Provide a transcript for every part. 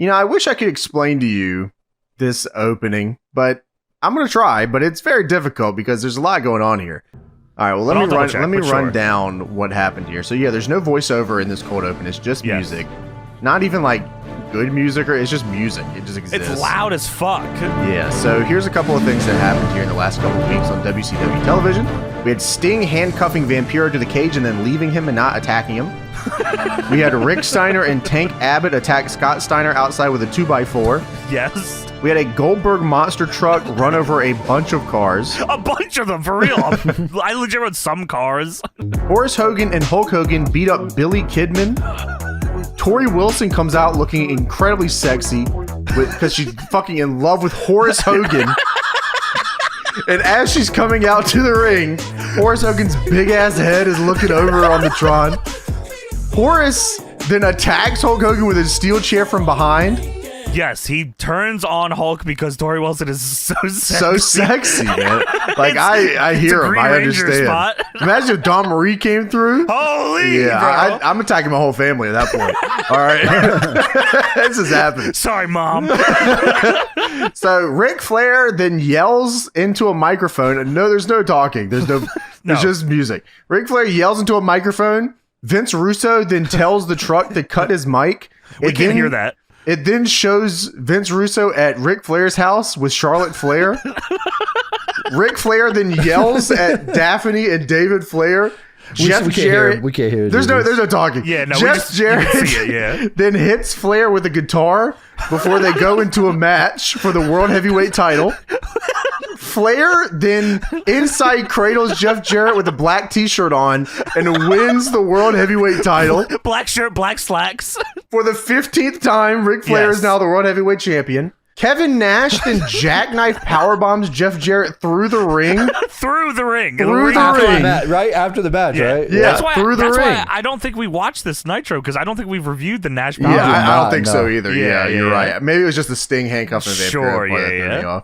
You know, I wish I could explain to you this opening, but I'm going to try, but it's very difficult because there's a lot going on here. All right, well, let me run down what happened here. So, yeah, there's no voiceover in this cold open. It's just music. Not even, like, good music, or it's just music. It just exists. It's loud as fuck. Yeah, so here's a couple of things that happened here in the last couple of weeks on WCW television. We had Sting handcuffing Vampiro to the cage and then leaving him and not attacking him. We had Rick Steiner and Tank Abbott attack Scott Steiner outside with a 2x4. Yes. We had a Goldberg monster truck run over a bunch of cars. A bunch of them, for real. I legit wrote some cars. Horace Hogan and Hulk Hogan beat up Billy Kidman. Torrie Wilson comes out looking incredibly sexy because she's fucking in love with Horace Hogan. And as she's coming out to the ring, Horace Hogan's big-ass head is looking over on the Tron. Horace then attacks Hulk Hogan with his steel chair from behind. Yes, he turns on Hulk because Torrie Wilson is so sexy. So sexy, man. Like, I hear him. I understand. Spot. Imagine if Don Marie came through. Holy, yeah, bro. I'm attacking my whole family at that point. All right. This is happening. Sorry, Mom. So Ric Flair then yells into a microphone. And no, there's no talking. There's there's just music. Ric Flair yells into a microphone. Vince Russo then tells the truck to cut his mic. We can't hear that. It then shows Vince Russo at Ric Flair's house with Charlotte Flair. Ric Flair then yells at Daphne and David Flair. Jeff Jarrett. We can't hear it. There's no talking. Yeah, no, Jeff Jarrett see it, yeah. then hits Flair with a guitar before they go into a match for the World Heavyweight title. Flair then inside cradles Jeff Jarrett with a black t-shirt on and wins the World Heavyweight title. Black shirt, black slacks. For the 15th time, Ric Flair is now the World Heavyweight Champion. Kevin Nash then jackknife powerbombs Jeff Jarrett through the ring. Through the ring. Right after the match, right? Yeah, that's why I don't think we watched this Nitro, because I don't think we've reviewed the Nash powerbomb. Yeah, I don't think so either. Yeah, you're right. right. Maybe it was just the Sting handcuffing the Sure, yeah.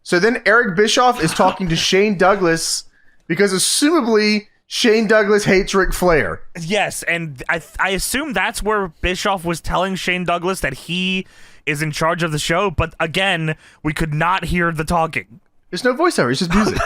So then Eric Bischoff is talking to Shane Douglas because assumably Shane Douglas hates Ric Flair. Yes, and I assume that's where Bischoff was telling Shane Douglas that he is in charge of the show, but again, we could not hear the talking. There's no voiceover, it's just music.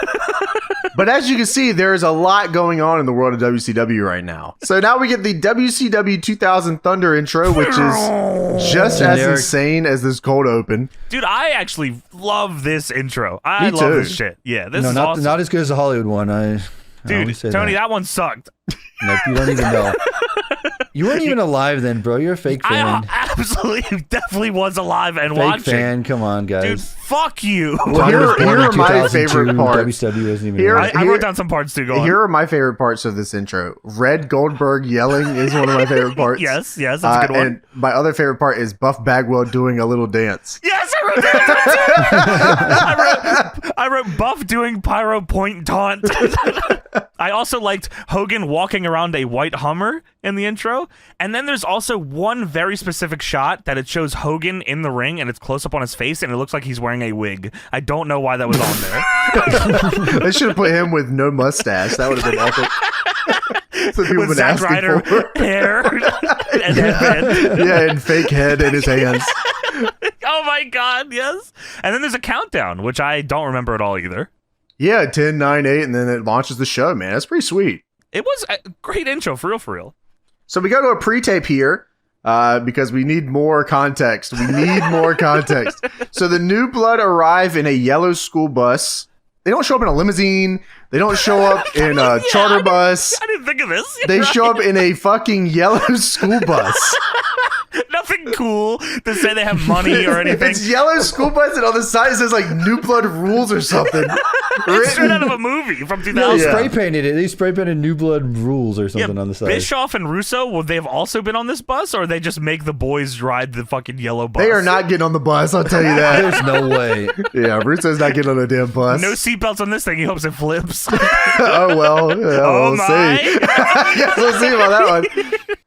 But as you can see, there is a lot going on in the world of WCW right now. So now we get the WCW 2000 Thunder intro, which is just as insane as this cold open. Dude, I actually love this intro. I love this shit. Yeah, this is awesome. Not as good as the Hollywood one. Dude, Tony, that one sucked. Nope, you don't even know. You weren't even alive then, bro. You're a fake fan. I absolutely, definitely was alive and watching. Fake fan, come on, guys. Dude, fuck you. Well, here are my favorite parts. WCW wasn't even I wrote down some parts too. Go on. Here are my favorite parts of this intro. Red Goldberg yelling is one of my favorite parts. Yes, that's a good one. And my other favorite part is Buff Bagwell doing a little dance. Yes, I wrote that too. I wrote Buff doing pyro point taunt. I also liked Hogan walking around a white Hummer in the intro. And then there's also one very specific shot that it shows Hogan in the ring and it's close up on his face and it looks like he's wearing a wig. I don't know why that was on there. They should have put him with no mustache. That would have been epic. So people with Zack Ryder hair and headband. Yeah, and fake head in his hands. Oh my God, yes. And then there's a countdown, which I don't remember at all either. Yeah, 10, 9, 8, and then it launches the show, man. That's pretty sweet. It was a great intro, for real. So we go to a pre-tape here because we need more context. So the New Blood arrive in a yellow school bus. They don't show up in a limousine. They don't show up in a charter bus. I didn't think of this. They show up in a fucking yellow school bus. Nothing cool to say they have money or anything. It's yellow school bus, and on the side it says like New Blood Rules or something. It's straight out of a movie from 2000. They spray painted it. They spray painted New Blood Rules or something on the side. Bischoff and Russo, will they have also been on this bus, or they just make the boys ride the fucking yellow bus? They are not getting on the bus, I'll tell you that. There's no way. Yeah, Russo's not getting on a damn bus. No seatbelts on this thing. He hopes it flips. Oh, well. Yeah, we'll see. Yes, we'll see about that one.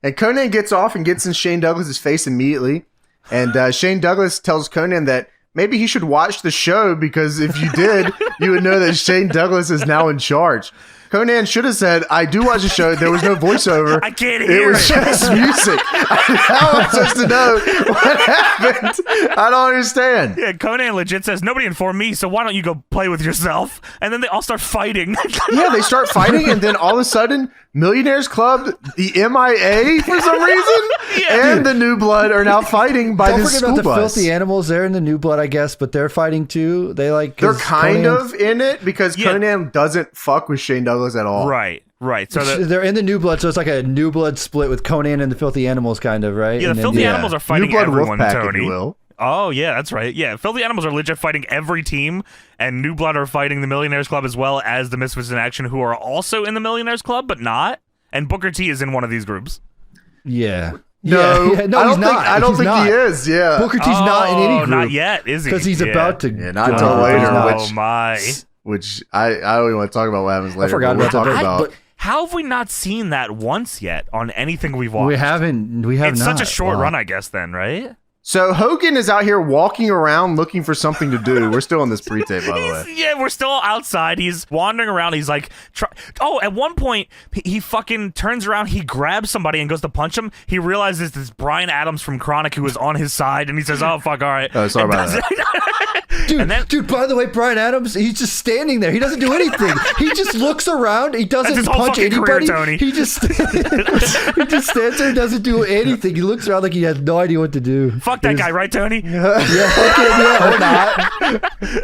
And Conan gets off and gets in Shane Douglas's face immediately. And Shane Douglas tells Conan that maybe he should watch the show because if you did, you would know that Shane Douglas is now in charge. Conan should have said, I do watch the show. There was no voiceover. I can't hear it. It was just music. How am I supposed to know what happened? happened? I don't understand. Yeah, Conan legit says, nobody informed me, so why don't you go play with yourself? And then they all start fighting. Yeah, they start fighting, and then all of a sudden, Millionaires Club, the MIA for some reason, and the New Blood are now fighting by this school about the bus. filthy animals. They're in the New Blood, I guess, but they're fighting too. They're kind of in it because Conan doesn't fuck with Shane Douglas at all. Right. So they're in the New Blood, so it's like a New Blood split with Conan and the filthy animals, kind of, right? Yeah, and the filthy animals are fighting New Blood everyone, Wolfpack, Tony. if you will. Oh, yeah, that's right. Yeah, filthy animals are legit fighting every team, and New Blood are fighting the Millionaires Club as well as the Misfits in Action, who are also in the Millionaires Club, but not. And Booker T is in one of these groups. Yeah. No, no, I don't think he is. Yeah, Booker T's not in any group. Not yet, is he? Because he's about to. Yeah, not until later. Oh my! Which I don't even want to talk about what happens later. I forgot about that. About. How have we not seen that once yet on anything we've watched? We haven't. We have it's not. such a short run, I guess. Then, right? So Hogan is out here walking around looking for something to do. We're still in this pre-tape, by the way. Yeah, we're still outside. He's wandering around. He's like, at one point, he fucking turns around. He grabs somebody and goes to punch him. He realizes it's Bryan Adams from Chronic who is on his side, and he says, "Oh fuck, all right." Oh, sorry about that. Dude, by the way, Bryan Adams, he's just standing there. He doesn't do anything. He just looks around. He doesn't his whole punch fucking anybody. career, Tony. He just stands there and doesn't do anything. He looks around like he has no idea what to do. Fuck that guy, right, Tony? Yeah, or not.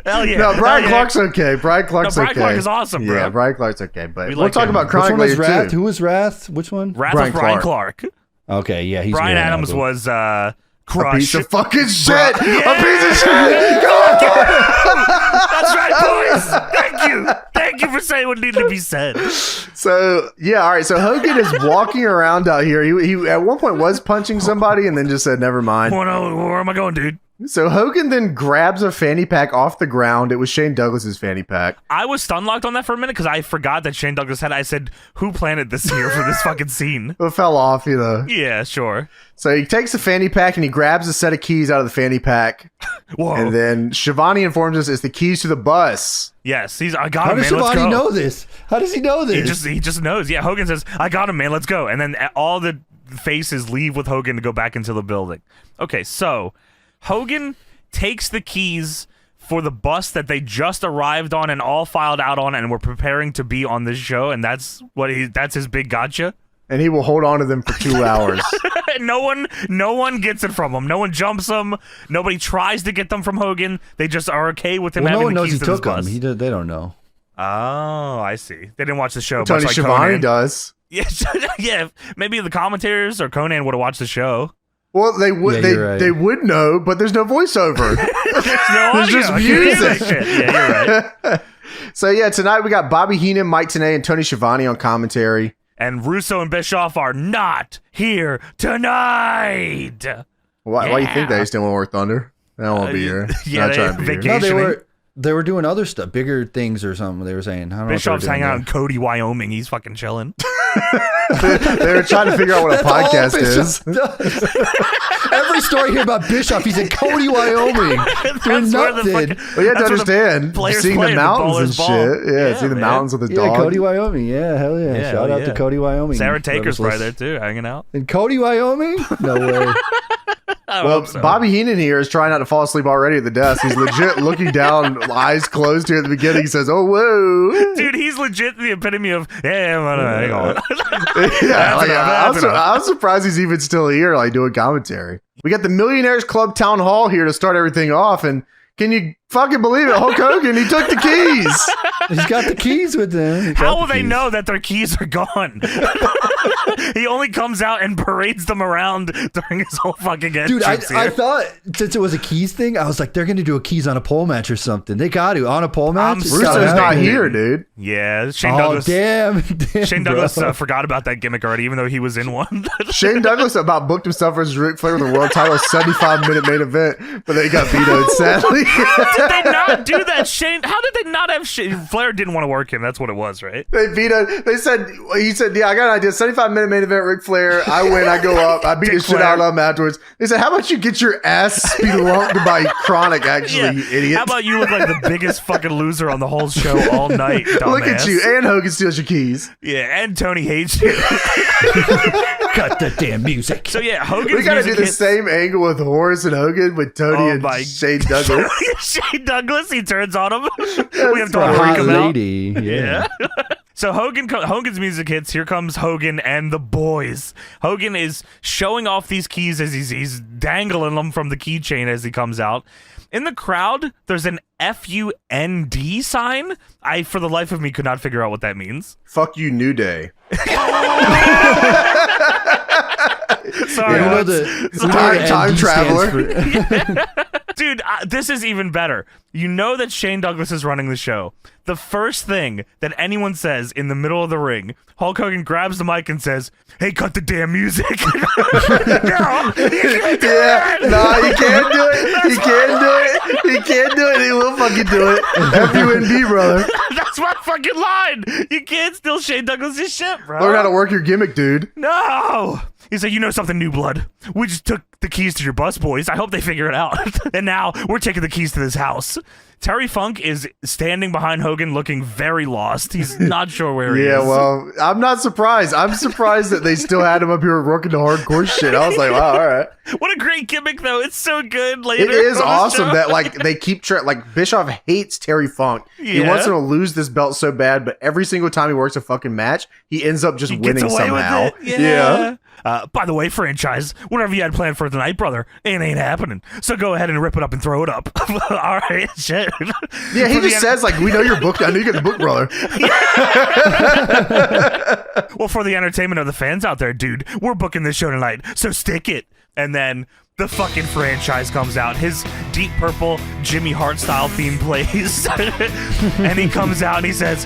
Hell yeah. No, Brian Hell Clark's okay. Brian Clark's Brian okay. Clark is awesome, bro. Yeah, Brian Clark's okay. But we'll like talk him. about Which Chronic one was later Wrath? too. Who was Wrath? Which one? Wrath Brian of Brian Clark. Okay, yeah, he's Brian good Adams now, but- was A Crush. piece of fucking shit. Yeah. A piece of shit. Go on. That's right, boys. Thank you. Thank you for saying what needed to be said. So yeah, all right. So Hogan is walking around out here. He at one point was punching somebody and then just said, "Never mind." Where am I going, dude? So Hogan then grabs a fanny pack off the ground. It was Shane Douglas's fanny pack. I was stun locked on that for a minute because I forgot that Shane Douglas had. I said, "Who planted this here for this fucking scene?" It fell off, you know. Yeah, sure. So he takes the fanny pack and he grabs a set of keys out of the fanny pack. Whoa. And then Shivani informs us it's the keys to the bus. Yes, I got How him, does man. Let's Shivani go. know this? How does he know this? He just knows. Yeah, Hogan says, "I got him, man. Let's go." And then all the faces leave with Hogan to go back into the building. Okay, so Hogan takes the keys for the bus that they just arrived on and all filed out on and were preparing to be on this show, and that's his big gotcha. And he will hold on to them for 2 hours. No one gets it from him. No one jumps him. Nobody tries to get them from Hogan. They just are okay with him Well, having no one the knows keys he to this took bus. them. They don't know. Oh, I see. They didn't watch the show. Tony much like Schiavone Conan. does. Yeah, yeah. Maybe the commentators or Conan would have watched the show. Well, they would. Yeah, you're right. They would know, but there's no voiceover. There's just music. Yeah, you're right. So yeah, tonight we got Bobby Heenan, Mike Tenay, and Tony Schiavone on commentary. And Russo and Bischoff are not here tonight. Why do you think they still want to work Thunder? They don't want to be here. yeah, Not trying to be here. vacation. No, they were doing other stuff, bigger things or something. They were saying. I don't know if they were Bischoff's doing hanging out in that. Cody, Wyoming. He's fucking chilling. They were trying to figure out what a That's all podcast is. Bishop does. Every story here about Bischoff, he's in Cody, Wyoming, doing That's where the nothing. fucking- Well, you have to that's where the understand, players seeing play the in mountains and bowler's ball. shit. Yeah, seeing the man. mountains with the Yeah, dog. Cody, Wyoming. Yeah, hell yeah. Yeah, Shout out to Cody, Wyoming. Sarah Taker's probably Whoever's there too, hanging out. In Cody, Wyoming? No way. Well, Bobby Heenan here is trying not to fall asleep already at the desk. He's legit looking down, eyes closed here at the beginning. He says, "Oh, whoa." Dude, he's legit the epitome of, yeah, hang on. Yeah, like, That's enough. I'm surprised he's even still here, like doing commentary. We got the Millionaires Club town hall here to start everything off, and can you fucking believe it? Hulk Hogan, he took the keys. He's got the keys with him. How will they know that their keys are gone? He only comes out and parades them around during his whole fucking Dude, entrance I here. thought since it was a keys thing, I was like, they're going to do a keys on a pole match or something. They got to. On a pole match? I'm It's so gotta Russo's not happen. here, dude. Yeah, Shane Oh, Douglas. damn. Shane bro. Douglas forgot about that gimmick already, even though he was in one. Shane Douglas about booked himself versus Ric Flair with the world title 75-minute main event, but then he got vetoed, sadly. did they not do that, Shane? How did they not have Shane? Flair didn't want to work him. That's what it was, right? He said, yeah, I got an idea. 75-minute main event, Ric Flair. I win, I go up. I beat the shit out of him afterwards. They said, how about you get your ass spelunked by Chronic, actually, you idiot. How about you look like the biggest fucking loser on the whole show all night, dumbass. Look at you. And Hogan steals your keys. Yeah, and Tony hates you. Cut the damn music. So yeah, Hogan's We gotta do the hits. same angle with Horace and Hogan with Tony and Shane Douglas. Shane Douglas, he turns on him. We have to A freak hot him out. lady. Yeah. So Hogan's music hits. Here comes Hogan and the boys. Hogan is showing off these keys as he's dangling them from the keychain as he comes out. In the crowd, there's an FUND sign. I, for the life of me, could not figure out what that means. Fuck you, New Day. Sorry, You know the Time ND traveler. stands for- dude, this is even better. You know that Shane Douglas is running the show. The first thing that anyone says in the middle of the ring, Hulk Hogan grabs the mic and says, "Hey, cut the damn music." No, Yeah, nah, he can't do it. He can't do it. He can't do it. He will fucking do it. FUND, brother. that's my fucking line. You can't steal Shane Douglas's shit, bro. Learn how to work your gimmick, dude. No. He's like, you know something, New Blood? We just took the keys to your bus, boys. I hope they figure it out. And now we're taking the keys to this house. Terry Funk is standing behind Hogan looking very lost. He's not sure where he is. Yeah, well, I'm not surprised. I'm surprised that they still had him up here working the hardcore shit. I was like, wow, all right. What a great gimmick, though. It's so good later. It is on the awesome show. that, like, they keep like, Bischoff hates Terry Funk. He Yeah. wants him to lose this belt so bad, but every single time he works a fucking match, he ends up just He gets winning away with somehow. it. Yeah. By the way, franchise, whatever you had planned for tonight, brother, it ain't happening. So go ahead and rip it up and throw it up. All right, shit. Yeah, he For the just says, like, we know you're booked. I know you got the book, brother. Well, for the entertainment of the fans out there, dude, we're booking this show tonight, so stick it. And then the fucking franchise comes out. His Deep Purple Jimmy Hart style theme plays. And he comes out and he says,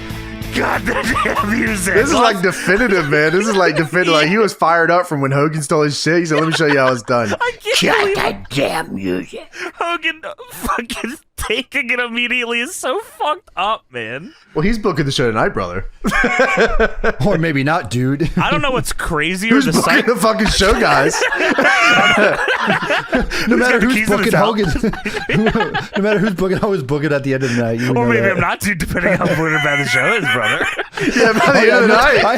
"God damn music." This is like definitive, man. This is like definitive. Like, he was fired up from when Hogan stole his shit. He said, let me show you how it's done. I can't believe that damn music. Hogan fucking taking it immediately is so fucked up, man. Well, he's booking the show tonight, brother. Or maybe not, dude. I don't know what's crazier, Who's the booking sight. the fucking show, guys? No matter got the who's keys in his booking Hogan, no matter who's booking, I was booking at the end of the night. You Or know maybe that. I'm not, too, depending on what bad the show is, brother. Yeah, by the end of the night. I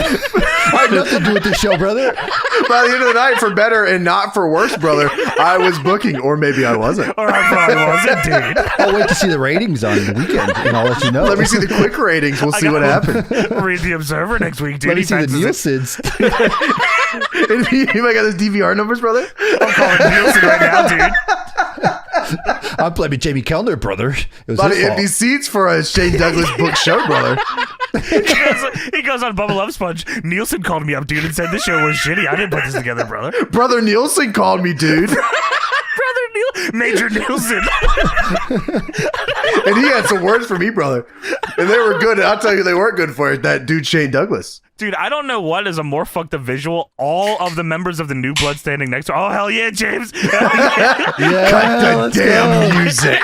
had nothing to do with this show, brother. By the end of the night, for better and not for worse, brother, I was booking, or maybe I wasn't. Or I probably wasn't, dude. I'll wait to see the ratings on the weekend, and I'll let you know. Let me see the quick ratings. We'll see what happened. Read the Observer next week, dude. Let me He see the taxes it. Nielsen's. And you might got those DVR numbers, brother? I'm calling Nielsen right now, dude. I'm blaming Jamie Kellner, brother. It was A lot of his empty fault. seats for a Shane Douglas book show, brother. He goes on Bubble Love Sponge. Nielsen called me up, dude, and said this show was shitty. I didn't put this together, brother. Brother Nielsen called me, dude. Brother Major Nielsen. And he had some words for me, brother. And they were good. And I'll tell you, they weren't good for it. That dude, Shane Douglas. Dude, I don't know what is a more fucked up visual. All of the members of the New Blood standing next to. Oh, hell yeah, James. Hell yeah. Yeah, Cut the let's damn go. music.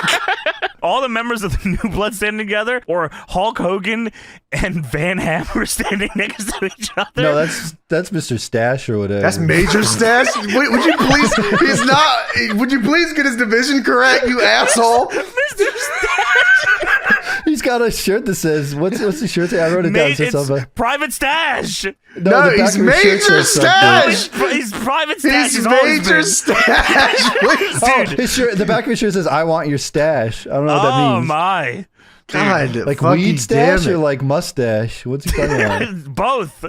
All the members of the New Blood standing together, or Hulk Hogan and Van Hammer standing next to each other. No, that's Mr. Stash or whatever. That's Major Stash. Wait, would you please? He's not. Would you please get his division correct, you asshole? Mr. Stash. He's got a shirt that says, what's the shirt say? I wrote it down. It says It's something. Private Stash. No, No, the back he's of his shirt Major says something. Stash. He's Private Stash. He's He's always Major been. Stash. Please. Oh, his shirt, the back of his shirt says, "I want your stash." I don't know what that Oh means. my. God, Like fucking weed stash damn or it. like mustache? What's he talking about? Both.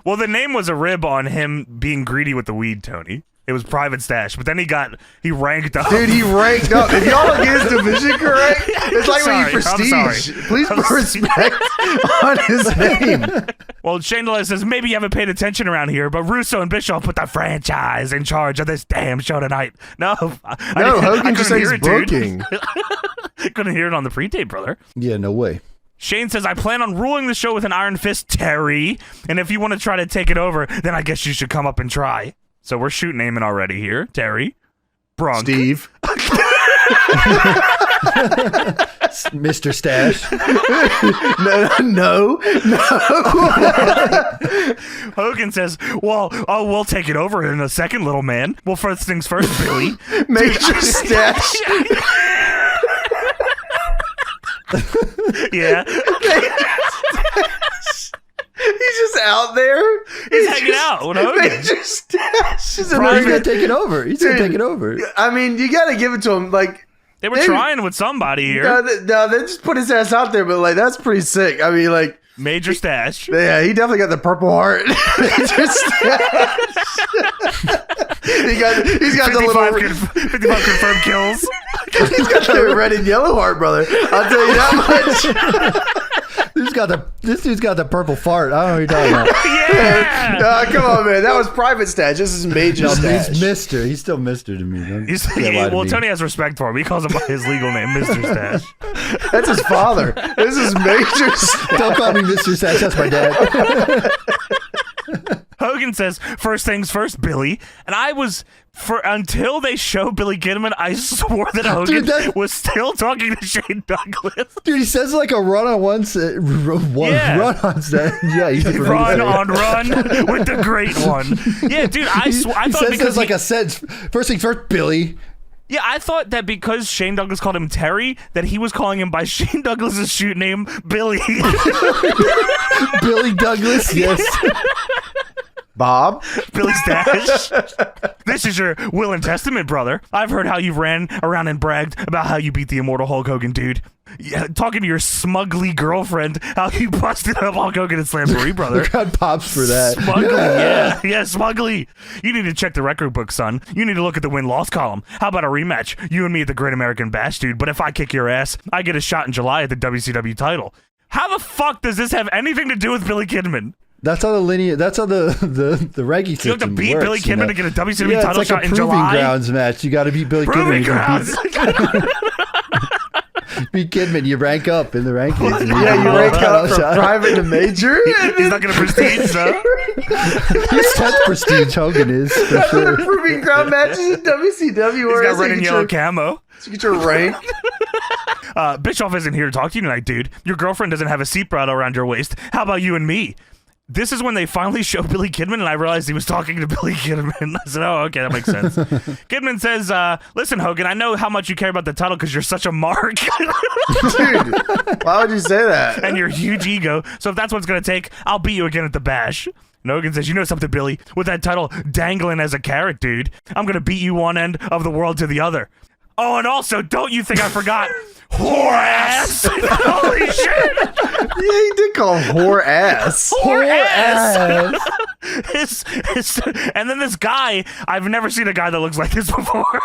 Well, the name was a rib on him being greedy with the weed, Tony. It was Private Stash, but then he ranked up. Dude, he ranked up. If y'all don't get his division correct, it's like when you Sorry, I'm prestige. sorry. Please put respect on his name. Well, Shane Douglas says, maybe you haven't paid attention around here, but Russo and Bischoff put the franchise in charge of this damn show tonight. No, No, Hogan just said hear he's it, dude. booking. Couldn't hear it on the pre-tape, brother. Yeah, no way. Shane says, I plan on ruling the show with an iron fist, Terry. And if you want to try to take it over, then I guess you should come up and try. So we're shoot naming already here. Terry. Brunk. Steve. Mr. Stash. No. Hogan says, well, we'll take it over in a second, little man. Well, first things first, Billy. Major Stash. Yeah. He's just out there. He's hanging out with Hogan. Major Stash is He's gonna take it over. He's gonna take it over. I mean, you gotta give it to him. Like, They were trying with somebody here. no, they just put his ass out there, but like, that's pretty sick. I mean, like, Major Stash. yeah, he definitely got the Purple Heart. Major Stash. He's got the 55 confirmed kills. He's got the red and yellow heart, brother. I'll tell you that much. This dude's got the purple fart. I don't know what you're talking about. Yeah. No, come on, man. That was Private Stash. This is Major Stash. He's Mister. He's still Mister to me. Well, Tony has respect for him. He calls him by his legal name, Mr. Stash. That's his father. This is Major Stash. Don't call me Mr. Stash. That's my dad. Hogan says, first things first, Billy. And I was, until they show Billy Kidman, I swore that Hogan was still talking to Shane Douglas. Dude, he says like a run-on-one run-on set. Yeah, he's run on run with the great one. Yeah, dude, I thought he says like a sentence. First things first, Billy. Yeah, I thought that because Shane Douglas called him Terry, that he was calling him by Shane Douglas's shoot name, Billy. Billy Douglas, yes. Bob? Billy Stash. This is your will and testament, brother. I've heard how you ran around and bragged about how you beat the immortal Hulk Hogan, dude. Yeah, talking to your smugly girlfriend, how you busted up Hulk Hogan and Slamboree, brother. God pops for that. Smugly, yeah, smugly. You need to check the record book, son. You need to look at the win-loss column. How about a rematch? You and me at the Great American Bash, dude. But if I kick your ass, I get a shot in July at the WCW title. How the fuck does this have anything to do with Billy Kidman? That's how the linear. That's how the ranking system You have to beat works, Billy Kidman to get a WCW it's title like shot a in proving July. grounds match. You got to beat Billy Proving Kidman. grounds. Beat Kidman. You rank up in the rankings. Yeah, you rank up from private to major. He's not going to prestige, though. He's 10th prestige. Hogan is. For That's sure. the proving ground matches in WCW. He's got red and yellow camo. You get your rank. Bischoff isn't here to talk to you tonight, dude. Your girlfriend doesn't have a seatbelt around your waist. How about you and me? This is when they finally show Billy Kidman, and I realized he was talking to Billy Kidman. I said, oh, okay, that makes sense. Kidman says, listen, Hogan, I know how much you care about the title because you're such a mark. Dude, why would you say that? And your huge ego. So if that's what it's going to take, I'll beat you again at the Bash. And Hogan says, you know something, Billy? With that title dangling as a carrot, dude, I'm going to beat you one end of the world to the other. Oh, and also, don't you think I forgot Horace? Holy shit! Yeah, he did call him whore ass. Horace! And then this guy, I've never seen a guy that looks like this before.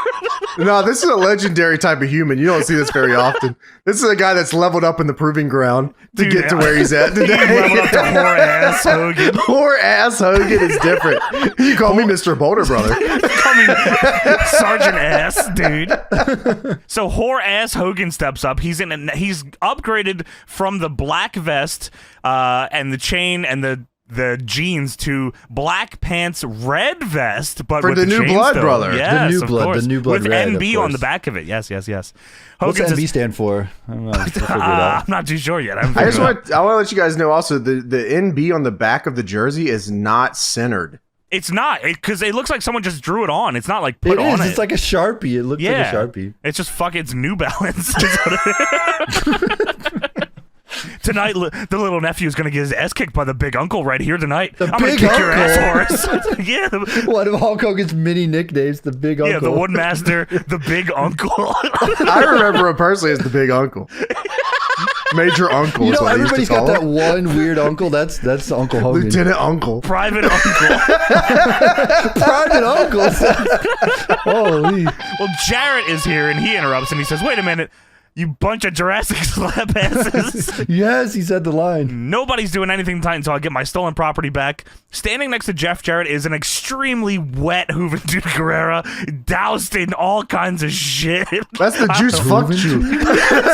No, this is a legendary type of human. You don't see this very often. This is a guy that's leveled up in the proving ground to get to where he's at today. He leveled up to Horace Hogan. Whore ass Hogan is different. You call me Mr. Boulder, brother. Call me Sergeant Ass, dude. So Horace Hogan steps up. He's upgraded from the black vest and the chain and the jeans to black pants, red vest, but for with the new chain blood, still. brother. Yes, The new blood with red, NB of on the course. back of it. Yes. What's Hogan NB says, stand for? I don't know. We'll figure it out. I'm not too sure yet. I want to let you guys know also the NB on the back of the jersey is not centered. It's not, because it looks like someone just drew it on. It's not like put It on is. it. It's like a Sharpie. It looks like a Sharpie. It's just it's New Balance. Tonight, the little nephew is going to get his ass kicked by the big uncle right here tonight. I'm going to kick your ass, Horace. Yeah. One of Hulk Hogan's mini nicknames, the big uncle. Yeah, the Woodmaster, the big uncle. I remember him personally as the big uncle. Major uncle. You is know, what everybody's they used to got call that him. one weird uncle. That's Uncle Hogan. Lieutenant Uncle. Private uncle. Private uncles. Holy. Well, Jarrett is here, and he interrupts, and he says, wait a minute. You bunch of Jurassic slap asses. Yes, he said the line. Nobody's doing anything tonight until I get my stolen property back. Standing next to Jeff Jarrett is an extremely wet Juventud Guerrera, doused in all kinds of shit. That's the juice fuck you.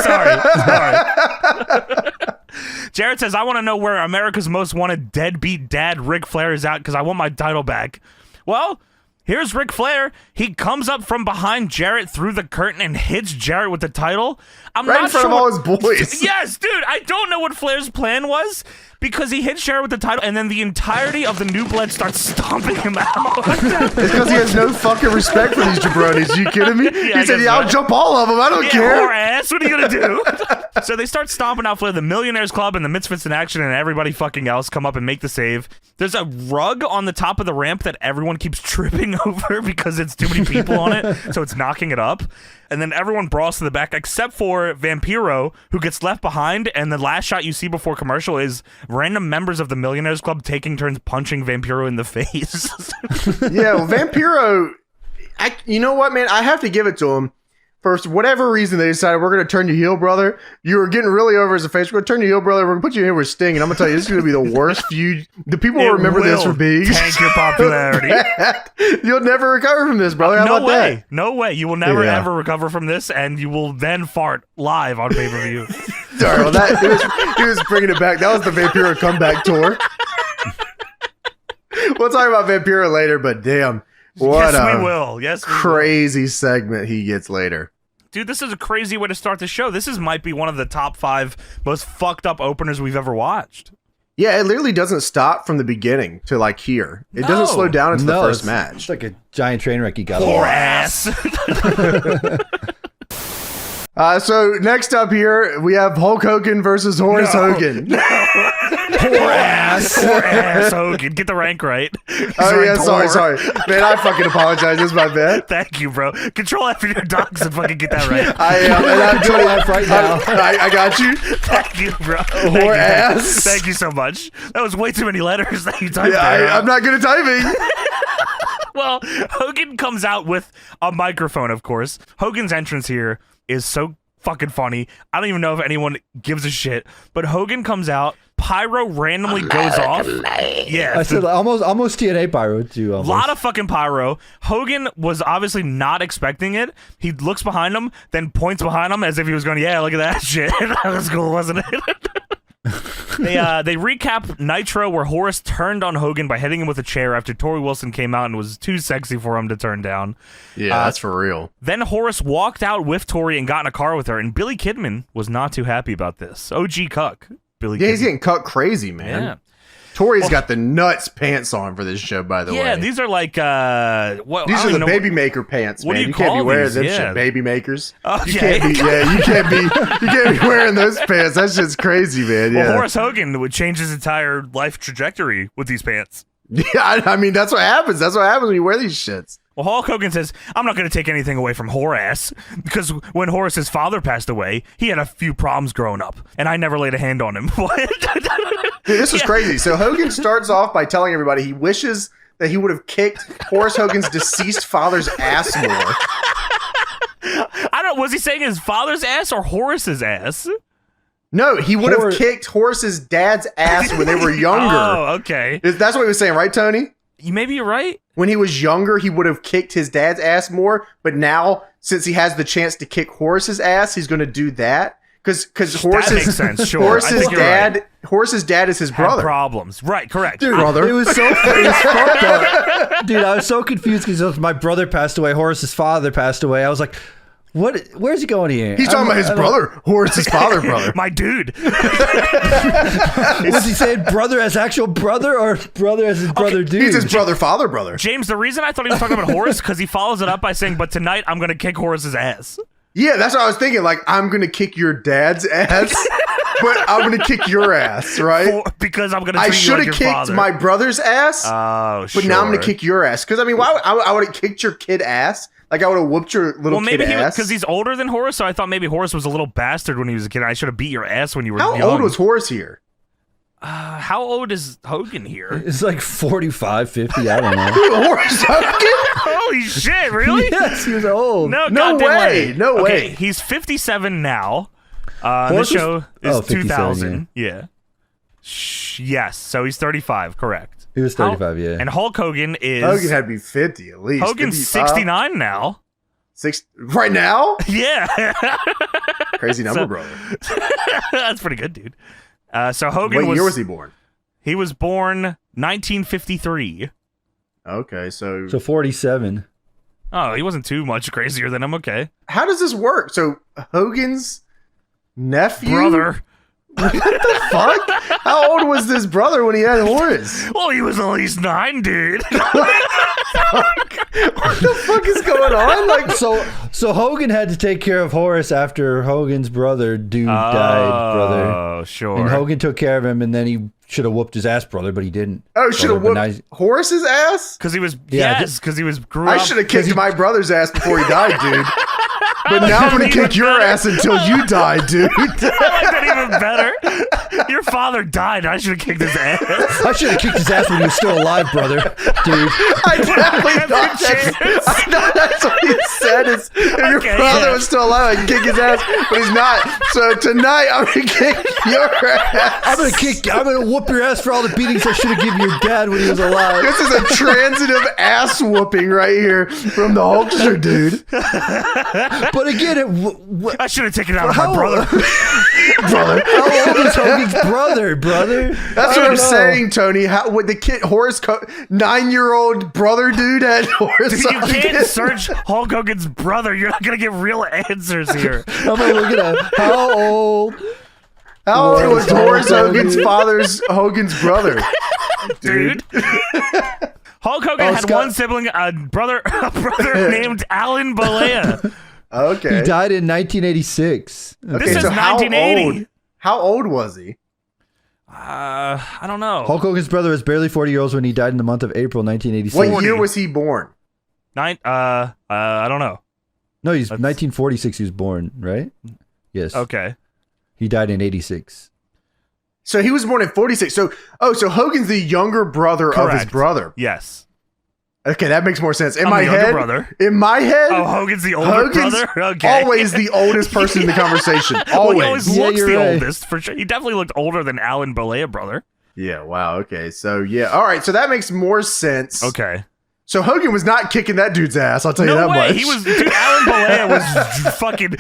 Sorry. Jarrett says, I want to know where America's Most Wanted deadbeat dad Ric Flair is at because I want my title back. Well, Here's Ric Flair. He comes up from behind Jarrett through the curtain and hits Jarrett with the title. I'm Right not in front sure of all his boys. Yes, dude. I don't know what Flair's plan was because he hits Jarrett with the title and then the entirety of the New Blood starts stomping him out. It's because he has no fucking respect for these jabronis. You kidding me? Yeah, He said, that's I'll right. jump all of them. I don't Yeah, care. whore ass. What are you gonna do? So they start stomping out Flair. The Millionaires Club and the Misfits in Action and everybody fucking else come up and make the save. There's a rug on the top of the ramp that everyone keeps tripping over because it's too many people on it, so it's knocking it up. And then everyone brawls to the back except for Vampiro, who gets left behind. And the last shot you see before commercial is random members of the Millionaires Club taking turns punching Vampiro in the face. Yeah, well, Vampiro, you know what, man? I have to give it to him. For whatever reason, they decided we're going to turn you heel, brother. You were getting really over as a face. We're going to turn you heel, brother. We're going to put you in here with Sting. And I'm going to tell you, this is going to be the worst feud. The people will remember this for being. Tank your popularity. You'll never recover from this, brother. How No about way. that? No way. You will never, Yeah. ever recover from this, and you will then fart live on pay-per-view. Sorry, well, he was bringing it back. That was the Vampiro comeback tour. We'll talk about Vampiro later, but damn. What Yes, a we will. Yes, we will. crazy segment he gets later. Dude, this is a crazy way to start the show. This might be one of the top 5 most fucked up openers we've ever watched. Yeah, it literally doesn't stop from the beginning to like here. It No. doesn't slow down until the first It's match. like a giant train wreck you got. Poor ass. So next up here, we have Hulk Hogan versus Horace Hogan. Poor ass. Poor ass Hogan. Get the rank right. Oh yeah, sorry. Man, I fucking apologize. This is my bad. Thank you, bro. Control F your dogs and fucking get that right. I am. And I'm Control F right now. I got you. Thank you, bro. Thank Whore you. ass. Thank you so much. That was way too many letters that you typed Yeah, there. I'm not good at typing. Well, Hogan comes out with a microphone, of course. Hogan's entrance here is so fucking funny. I don't even know if anyone gives a shit. But Hogan comes out, pyro randomly goes off. Yeah. I said almost TNA pyro too. A lot of fucking pyro. Hogan was obviously not expecting it. He looks behind him, then points behind him as if he was going, yeah, look at that shit. That was cool, wasn't it? They recap Nitro where Horace turned on Hogan by hitting him with a chair after Torrie Wilson came out and was too sexy for him to turn down. Yeah, that's for real. Then Horace walked out with Torrie and got in a car with her, and Billy Kidman was not too happy about this. OG cuck. Billy Yeah, Kidman. he's getting cut crazy, man. Yeah. Torrie's got the nuts pants on for this show, by the way. Yeah, these are like what? These I are don't the know baby maker pants, what do man. you You can't be call wearing these? them Yeah. shit, baby makers. Oh, You yeah. can't be wearing those pants. That shit's crazy, man. Well, Yeah. Horace Hogan would change his entire life trajectory with these pants. Yeah, I mean that's what happens. That's what happens when you wear these shits. Well, Hulk Hogan says, I'm not going to take anything away from Horace, because when Horace's father passed away, he had a few problems growing up, and I never laid a hand on him. What? Dude, this was crazy. So Hogan starts off by telling everybody he wishes that he would have kicked Horace Hogan's deceased father's ass more. Was he saying his father's ass or Horace's ass? No, he would have Horace- kicked Horace's dad's ass when they were younger. Oh, okay. That's what he was saying, right, Tony? Maybe you're right. When he was younger, he would have kicked his dad's ass more, but now, since he has the chance to kick Horace's ass, he's going to do that. Because That makes sense, sure. I Horace's think you're dad, right. Horace's dad is his Had brother. problems. Right, correct. Dude, brother. it was fucked up. Dude, I was so confused because my brother passed away. Horace's father passed away. I was like, what? Where's he going here? He's talking about his brother, Horace's father brother. My dude. Was he saying brother as actual brother or brother as his brother dude? He's his brother, father brher. James, the reason I thought he was talking about Horace, because he follows it up by saying, but tonight I'm going to kick Horace's ass. Yeah, that's what I was thinking. Like, I'm going to kick your dad's ass, but I'm going to kick your ass, right? Because I'm going to I treat you should like have your kicked father. my brother's ass, Oh, but now I'm going to kick your ass. Because, I mean, why I would have kicked your kid ass. Like, I would have whooped your little Well, maybe kid ass. because he's older than Horace, so I thought maybe Horace was a little bastard when he was a kid. I should have beat your ass when you were How young. old was Horace here? How old is Hogan here? It's like 45, 50, I don't know. Horace Hogan? Holy shit, really? Yes, he was old. No No goddamn way. No Okay, way. he's 57 now. This Horace show is was- 57, 2000. Yeah. Yes, so he's 35, correct. He was 35, yeah. And Hulk Hogan is... Hogan had to be 50 at least. Hogan's 55. 69 now. Right now? Yeah. Crazy number, So- brother. That's pretty good, dude. So Hogan What year was he born? He was born 1953. Okay, so 47. Oh, he wasn't too much crazier than him. Okay. how does this work? So Hogan's nephew, Brother. What the fuck? How old was this brother when he had Horace? Well, he was at least 9, dude. What the fuck is going on? Like, So Hogan had to take care of Horace after Hogan's brother died, brother. Oh, sure. And Hogan took care of him, and then he should have whooped his ass, brother, but he didn't. oh, should have Brother, whooped but Horace's ass? Because he was, Yeah, because he was grew I up. should have kicked my brother's ass before he died, dude. But now I'm gonna kick your ass until you die, dude. I like that even better. Your father died. I should have kicked his ass. I should have kicked his ass when he was still alive, brother. Dude. I definitely thought that's what he said. Is if your Okay, father yeah. was still alive, I'd kick his ass, but he's not. So tonight, I'm gonna kick your ass. I'm gonna whoop your ass for all the beatings I should have given your dad when he was alive. This is a transitive ass whooping right here from the Hulkster, dude. But again, I should have taken out my brother. Brother. how old is Hogan's brother? That's what I'm saying, Tony. How would the kid Horace 9-year-old brother dude had Horace? You can't search Hulk Hogan's brother. You're not gonna get real answers here. I'm gonna look it up. How old? How old was Horace Hogan's Hogan's brother? Dude. Hulk Hogan had Scott- one sibling, a brother named Alan Bollea. Okay. He died in 1986. This is so 1980. How old was he? I don't know. Hulk Hogan's brother was barely 40 years old when he died in the month of April 1986. What year was he born? I don't know. No, he's 1946 he was born, right? Yes. Okay. He died in 86. So he was born in 46. So Hogan's the younger brother of his Correct. brother. Yes. Okay, that makes more sense. In I'm my the younger head, brother. in my head, Oh, Hogan's the older Hogan's brother? Okay. always the oldest person in the conversation. Well, he Always. always Yeah, looks you're the right. oldest, for sure. He definitely looked older than Alan Bollea, brother. Yeah, wow. Okay. So yeah. All right. So that makes more sense. Okay. So Hogan was not kicking that dude's ass, I'll tell you No that way. much. He was, dude, Alan Bollea was fucking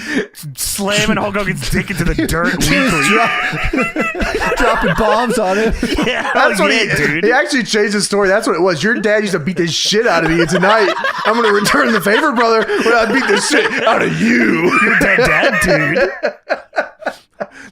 slamming Hulk Hogan's dick into the dirt weekly. Dropping bombs on him. Yeah, That's what dude. he actually changed his story. That's what it was. Your dad used to beat the shit out of me, and tonight I'm going to return the favor, brother, when I beat the shit out of you. You're dead, dude.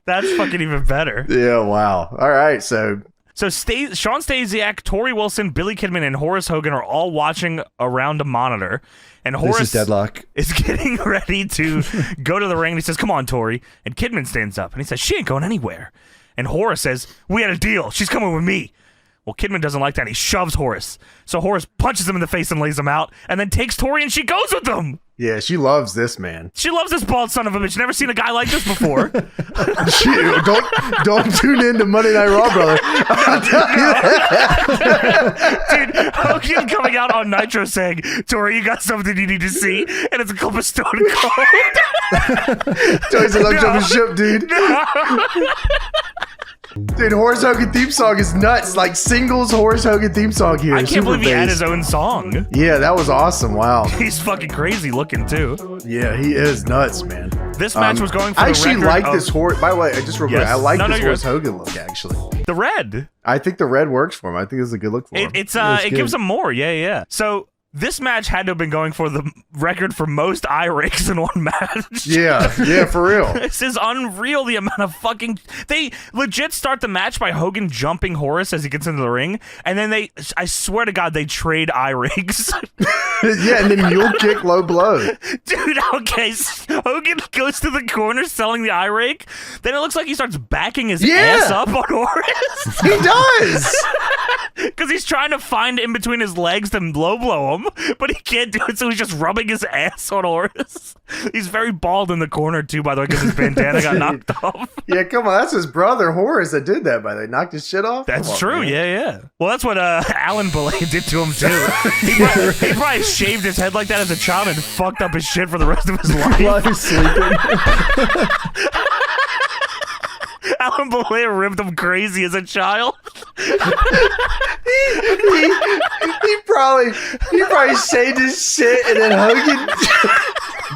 That's fucking even better. Yeah, wow. All right, so So Sean Stasiak, Torrie Wilson, Billy Kidman, and Horace Hogan are all watching around a monitor. And This Horace is Deadlock. is getting ready to go to the ring. And he says, "Come on, Torrie." And Kidman stands up and he says, "She ain't going anywhere." And Horace says, "We had a deal. She's coming with me." Well, Kidman doesn't like that. He shoves Horace. So Horace punches him in the face and lays him out, and then takes Torrie and she goes with him. yeah, she loves this man. She loves this bald son of a bitch. Never seen a guy like this before. Don't tune in to Monday Night Raw, brother. I'll tell you that. Dude, Hogan coming out on Nitro saying, "Torrie, you got something you need to see," and it's a clip of Stone Cold. Tony's a love jumping ship, dude. Dude, Horace Hogan theme song is nuts. Like singles Horace Hogan theme song here. I can't Super believe he had bass. his own song. Yeah, that was awesome. Wow. He's fucking crazy looking too. Yeah, he is nuts, man. This match was going for I the actually record like of this Horace. By the way, just real quick, Yes. I like No, this you're Horace good. Hogan look. Actually, the red. I think the red works for him. I think this is a good look for him. It good. gives him more. Yeah. So this match had to have been going for the record for most eye rakes in one match. yeah, for real. This is unreal, the amount of fucking... They legit start the match by Hogan jumping Horace as he gets into the ring, and then I swear to God, they trade eye rakes. Yeah, and then mule kick, low blow. Dude, okay, so Hogan goes to the corner selling the eye rake, then it looks like he starts backing his ass up on Horace. He does. Because he's trying to find in between his legs to low blow him, but he can't do it, so he's just rubbing his ass on Horace. He's very bald in the corner, too, by the way, because his bandana got knocked off. Yeah, come on. That's his brother Horace that did that. By the way, knocked his shit off. That's Come on, true, man. yeah. Well, that's what Alan Bollea did to him, too. He probably shaved his head like that as a child and fucked up his shit for the rest of his life. While he's sleeping. Alan Bollea ripped him crazy as a child. He probably shaved his shit, and then Hogan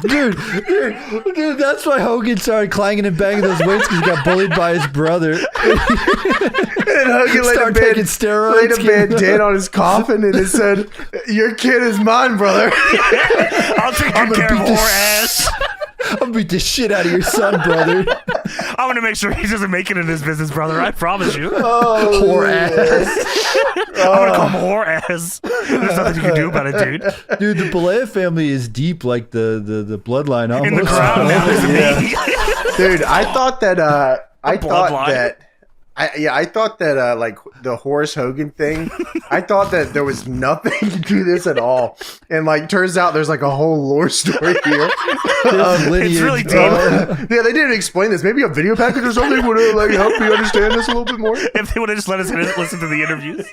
Dude, that's why Hogan started clanging and banging those weights because he got bullied by his brother. And Hogan Started taking steroids. laid a bandana on his coffin and it said, "Your kid is mine, brother." I'll take good care of Horace. I'm gonna beat the shit out of your son, brother. I'm gonna make sure he doesn't make it in his business, brother. I promise you. Horace. I'm gonna call him Horace. There's nothing you can do about it, dude. Dude, the Bollea family is deep, like the bloodline almost. In the crowd now, isn't he? Dude, I thought that bloodline. I thought that like the Horace Hogan thing, I thought that there was nothing to this at all. And like turns out there's like a whole lore story here. It's really deep. Yeah, they didn't explain this. Maybe a video package or something would like help me understand this a little bit more. If they would have just let us listen to the interviews.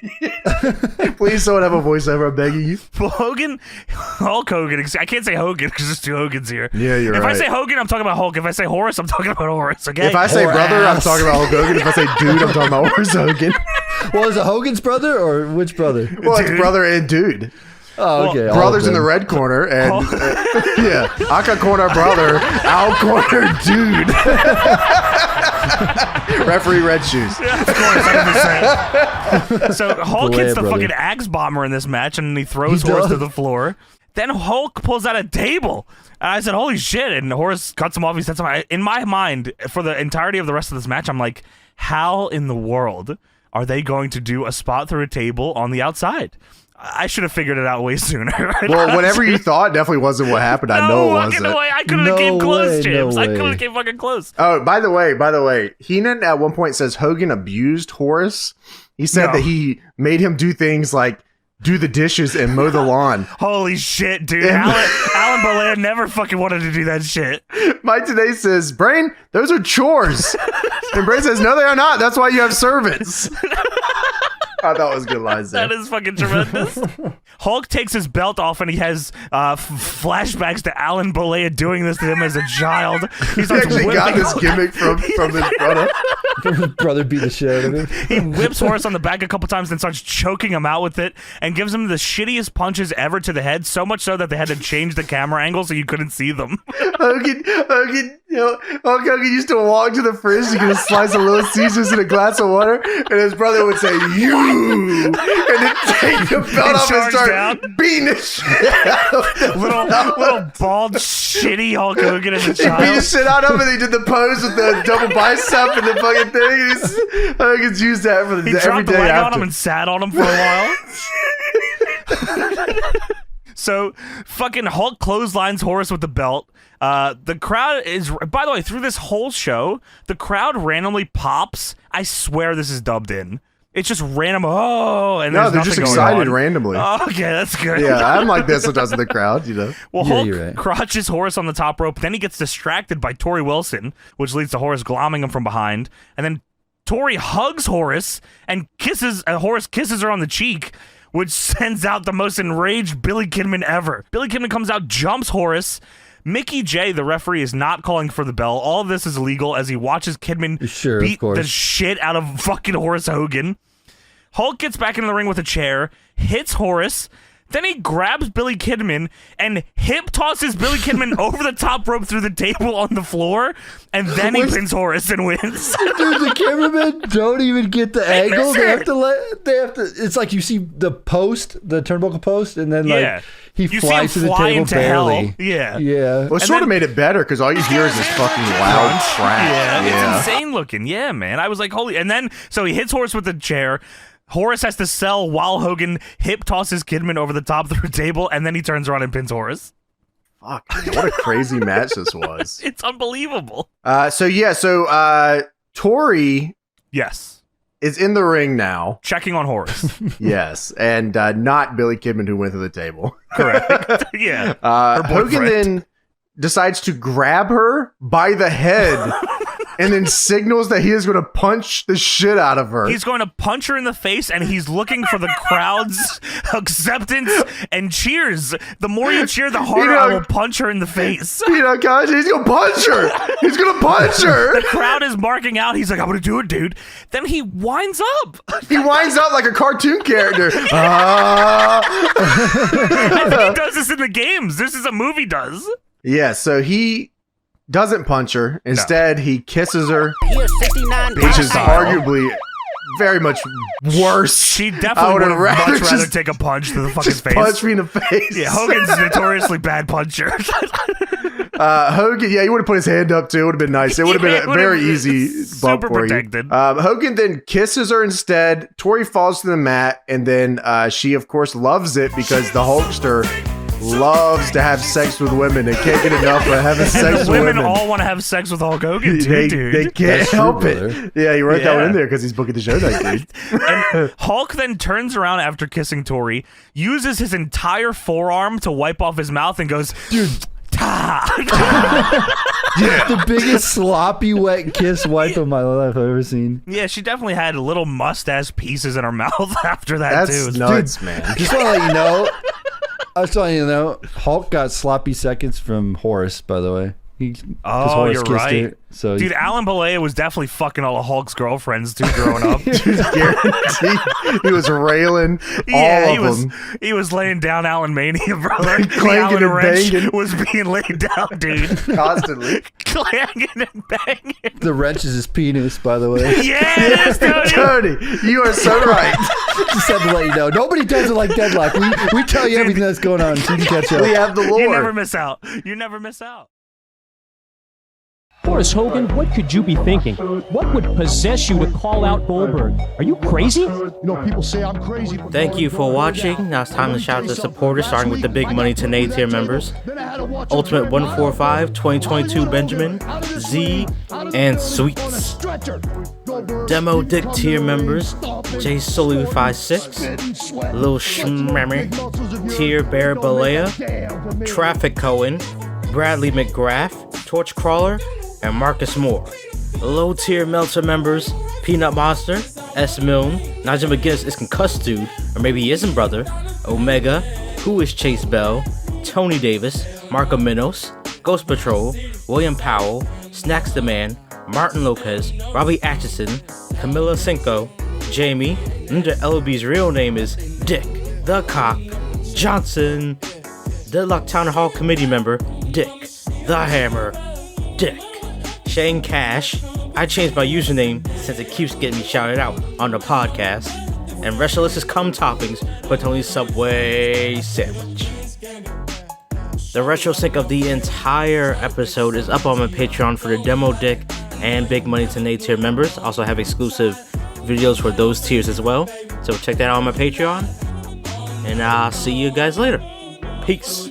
Please don't have a voiceover, I'm begging you. Well, Hulk Hogan. I can't say Hogan because there's two Hogans here. Yeah, you're if right. I say Hogan, I'm talking about Hulk. If I say Horace, I'm talking about Horace. Okay. If I say Horace. brother, I'm talking about Hulk Hogan. If I say dude, I'm talking about Horace Hogan. Well, is it Hogan's brother or which brother? Well, it's Dude. brother and dude. Oh, okay. all Brother's of in the them. red corner, and yeah, I can corner brother, I'll corner dude. Referee red shoes. Of course, 100%. So Hulk hits the brother. fucking axe bomber in this match, and he throws He Horace does. to the floor. Then Hulk pulls out a table, and I said, "Holy shit!" And Horace cuts him off. He sets him. In my mind, for the entirety of the rest of this match, I'm like, "How in the world are they going to do a spot through a table on the outside?" I should have figured it out way sooner. Well, whatever you thought definitely wasn't what happened. I know it fucking wasn't. way. I couldn't No have came close, way, no James. I way. couldn't have came fucking close. Oh, by the way, Heenan at one point says Hogan abused Horace. He said No. that he made him do things like do the dishes and mow the lawn. Holy shit, dude. And- Alan Bollea never fucking wanted to do that shit. Mike Tenay says, Brain, those are chores. And Brain says, no, they are not. That's why you have servants. I thought it was good lines there. That is fucking tremendous. Hulk takes his belt off and he has flashbacks to Alan Bollea doing this to him as a child. He He starts actually got whipping- this gimmick from his brother. His brother beat the shit out of him. He whips Horace on the back a couple times, then starts choking him out with it, and gives him the shittiest punches ever to the head. So much so that they had to change the camera angle so you couldn't see them. Hogan, Hulk Hogan used to walk to the fridge to get a slice of Little Caesars and a glass of water, and his brother would say, "You," and then take the belt off and charge start down. beating the shit out of him. little bald, shitty Hulk Hogan as a He beat the child. shit out of him, and he did the pose with the double bicep and the fucking thing. And Hogan's used that for the He every dropped the day leg on after. him and sat on him for a while. So fucking Hulk clotheslines Horace with the belt. The crowd is, by the way, through this whole show, the crowd randomly pops. I swear this is dubbed in. It's just random. Oh, and No, there's they're just nothing going excited on. randomly. Okay, that's good. Yeah, I'm like this sometimes in the crowd, you know. Well, Yeah, Hulk you're right. crotches Horace on the top rope. Then he gets distracted by Torrie Wilson, which leads to Horace glomming him from behind. And then Torrie hugs Horace and Horace kisses her on the cheek, which sends out the most enraged Billy Kidman ever. Billy Kidman comes out, jumps Horace. Mickey J, the referee, is not calling for the bell. All of this is illegal as he watches Kidman Sure, of beat course. the shit out of fucking Horace Hogan. Hulk gets back into the ring with a chair, hits Horace, then he grabs Billy Kidman and hip tosses Billy Kidman over the top rope through the table on the floor, and then he pins Horace and wins. Dude, the cameramen don't even get the angle. miss They it. have to. It's like you see the post, the turnbuckle post, and then Yeah. like he You see him flies to the fly table into barely. hell. Yeah. Yeah. Well, it sort of made it better because all you hear is this fucking loud crack. Yeah, it's insane looking. Yeah, man. I was like, holy. And then, so he hits Horace with the chair. Horace has to sell while Hogan hip tosses Kidman over the top through a table, and then he turns around and pins Horace. Fuck, man, what a crazy match this was. It's unbelievable. So Torrie Yes. is in the ring now. Checking on Horace. Yes, and not Billy Kidman who went to the table. Correct. Yeah. Her Hogan boyfriend. then decides to grab her by the head and then signals that he is going to punch the shit out of her. He's going to punch her in the face, and he's looking for the crowd's acceptance and cheers. The more you cheer, the harder I will punch her in the face. You know, guys, he's going to punch her. He's going to punch her. The crowd is marking out. He's like, I'm going to do it, dude. Then he winds up. He winds up like a cartoon character. I think he does this in the games. This is a movie does. Yeah, so he doesn't punch her. Instead, he kisses her, which is arguably very much worse. She definitely would have much rather take a punch to the fucking face. Punch me in the face. Yeah, Hogan's a notoriously bad puncher. Hogan, yeah, he would have put his hand up too. It would have been nice. It would have been a very easy bump super for protected. you. Hogan then kisses her instead. Torrie falls to the mat, and then she, of course, loves it because the Hulkster loves to have sex with women. They can't get enough of having sex with women. Women all want to have sex with Hulk Hogan too, dude. They can't That's help true, it. brother. Yeah, he wrote that one in there because he's booking the show that dude. And Hulk then turns around after kissing Torrie, uses his entire forearm to wipe off his mouth, and goes, dude. The biggest sloppy wet kiss wipe of my life I've ever seen. Yeah, she definitely had little mustache pieces in her mouth after that. That's too. nuts, man. Just want to let you know, I was telling you, Hulk got sloppy seconds from Horace, by the way. Horace you're kissed right. her, so Dude, Alan Bollea was definitely fucking all of Hulk's girlfriends too growing up. Guaranteed. He was railing all of them. He was laying down Alan Mania, brother. Clanking Alan and Wrench banging. was being laid down, dude. Constantly. Clanging and banging. the wrench is his penis, by the way. Yes, Tony. Tony, you are so right. Just had to let you know. Nobody does it like Deadlock. We tell you everything that's going on so you can catch up. We have the lore. You never miss out. You never miss out. Horace Hogan, what could you be thinking? What would possess you to call out Goldberg? Are you crazy? You know, people say I'm crazy. Thank you for watching. Now it's time to shout out to supporters, starting with the Big Money Tenay tier members. Ultimate 145, 2022 Benjamin, Z, and Sweetz. Demo Dick tier members, J Sully 56, Lil Smammy, Tier Bear Bollea, Trafficcoen, Bradley McGrath, TorchCrawler, and Marcus Moore. Low tier Meltzer members, PeeNutMonSter, S Milne, Nigel McGuinness is concussed dude, or maybe he isn't brother, Omega, Who is Chase Bell, Tony Davis, Marco Minos, GhostPatrol, William Powell, SnaxXdaman, Martin Lopez, Robbie Atchason, Kamila Cinco, Jamie, Linder Elerbees' real name is Dick, The Cock, Johnson, Deadlock Town Hall Committee member, Dick, The Hammer, Dick, Shane Cash. I changed my username since it keeps getting me shouted out on the podcast. And Wrestlicious Toppings for Tony's Subway sandwich. The retro sync of the entire episode is up on my Patreon for the Demo Dick and Big Money Tenay tier members. Also have exclusive videos for those tiers as well. So check that out on my Patreon. And I'll see you guys later. Peace.